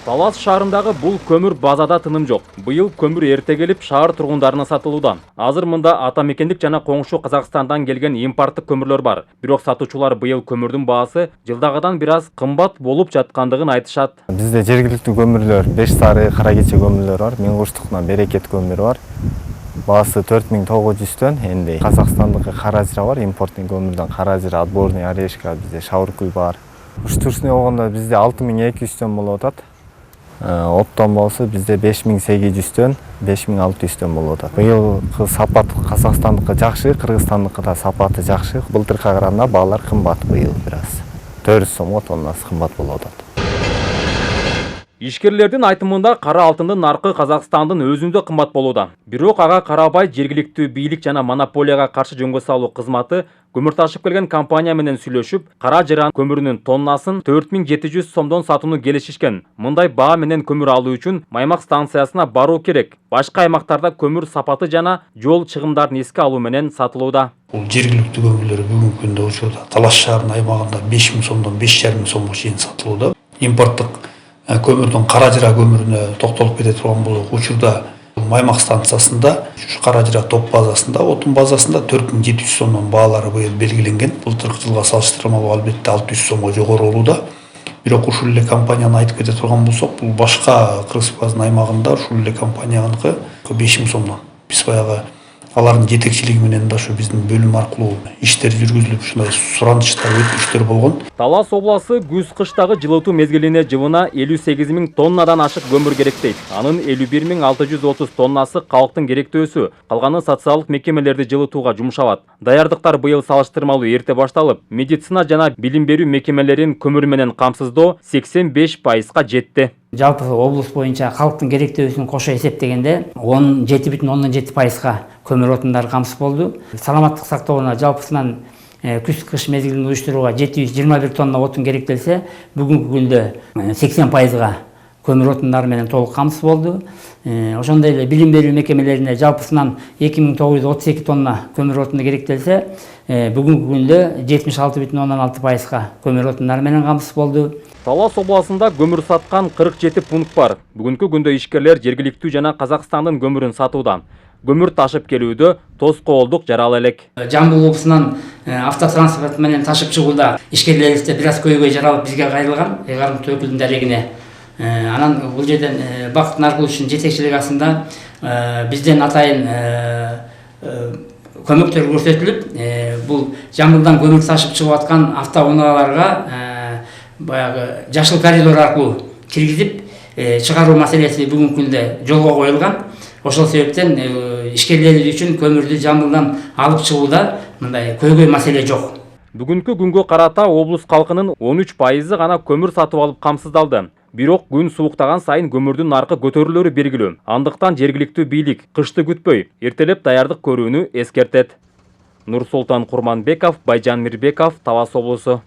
Талас шаарындагы бул көмүр базада тыным жок. Быйыл көмүр эрте келип, шаар тургундарына сатылууда. Азыр мында атамекендик жана коңшу Казакстандан келген импорттук көмүрлөр бар. Бирок сатуучулар быйыл көмүрдүн баасы жылдагыдан бир аз кымбат болуп жаткандыгын айтышат. Бизде жергиликтүү көмүрлөр, Беш Сары, Кара Кече көмүрлөр бар, Миң Куштуктан Берекет көмүрү бар. Баасы 4900 энди Казакстандыкы Каражыра бар, импорттун көмүрдөн Каражыра, Отборный, Орешка, бизде Шауркуй бар. Уштурсуна болгондо бизде 6200 болуп атат. Оптон болсо бизде 5800 5600 болуп атат. Быйылкы сапат Казакстандыкы жакшы, Кыргызстандыкы да сапаты жакшы. Былтыркыга караганда баалар кымбат быйыл бир аз. 400 сомго тоннасы кымбат болуп атат. Ишкерлердин айтымында кара алтындын наркы Казакстандын өзүндө кымбат болууда. Бирок ага карабай жергиликтүү бийлик жана монополияга каршы жөнгө салуу кызматы көмүр ташып келген компания менен сүйлөшүп, Каражыра көмүрүнүн тоннасын 4700 сомдон сатууну келишишкен. Мындай баа менен көмүр алуу үчүн Маймак станциясына баруу керек. Башка аймактарда көмүр сапаты жана жол чыгымдарын эске алуу менен сатылууда. Бул жергиликтүү көмүрлөр бүгүнкү күндө учурда Талас шаарынын аймагында 5000 сомдон 5500 сомго чейин сатылууда. Импорттук көмүрдүн Каражыра көмүрүнө токтолуп кете турган болсок, учурда Маймак станциясында, Каражыра топ базасында, отун базасында 4700 сомдон баалары быйыл белгиленген. Былтыркы жылга салыштырмалуу албетте 600 сомго жогору болууда. Бирок ушул эле компанияны айтып кете турган болсок, бул башка Кыргыз аймагында ушул эле компанияныкы 5000 сомдон. Биз баягы алардын жетекчилиги менен да ушу биздин бөлүм аркылуу иштер жүргүзүлүп, ушундай суранычтар өтүнүчтөр болгон. Талас обласы күз-кыштагы жылытуу мезгилине жылына 58 000 тоннадан ашык көмүр керек дейт. Анын 51 630 тоннасы калктын керектөөсү, калганы социалдык мекемелерди жылытууга жумшалат. Даярдыктар быйыл салыштырмалуу эрте башталып, медицина жана билим берүү мекемелерин көмүр менен камсыздоо 85%га жетти. Жалпы облус боюнча калктын керектөөсүн кошо эсептегенде 17,7%га көмүр отундары камсыз болду. Саламаттык сактоого жалпысынан күз-кыш мезгилин уюштурууга 721 тонна отун керектелсе, бүгүнкү күндө 80%га көмүр отундары менен толук камсыз болду. Ошондой эле билим берүү мекемелерине жалпысынан 2932 тонна көмүр отуну керектелсе, бүгүнкү күндө 76,6%га көмүр отундары менен камсыз болду. Талас обласында көмүр саткан 47 пункт бар. Бүгүнкү күндө ишкерлер жергиликтүү жана Казакстандын көмүрүн сатууда. Көмүр ташып келүүдө тоскоолдук жарала элек. Жамбыл облусунан автотранспорт менен ташып чыгууда ишкерлерибизде бир аз көйгөй жаралып бизге кайрылган Ыйгарымтуу өкүлдүн дарегине. Анан бул жерден Бакыт Наркуловичтин жетекчилиги астында бизден атайын көмөктөр көрсөтүлүп, бул Жамбылдан көмүр ташып чыгып аткан автоунааларга баягы жашыл коридор аркылуу киргизип чыгаруу маселеси бүгүнкү күндө жолго коюлган. Ошол себептен ишкерлерибиз үчүн көмүрдү Жамбылдан алып чыгууда мындай көйгөй маселе жок. Бүгүнкү күнгө карата облус калкынын 13% гана көмүр сатып алып камсыздалды. Бирок күн сууктаган сайын көмүрдүн наркы көтөрүлөрү белгилүү. Андыктан жергиликтүү бийлик кышты күтпөй, эртелеп даярдык көрүүнү эскертет. Нурсултан Курманбеков, Байжан Мирбеков, Талас облусу.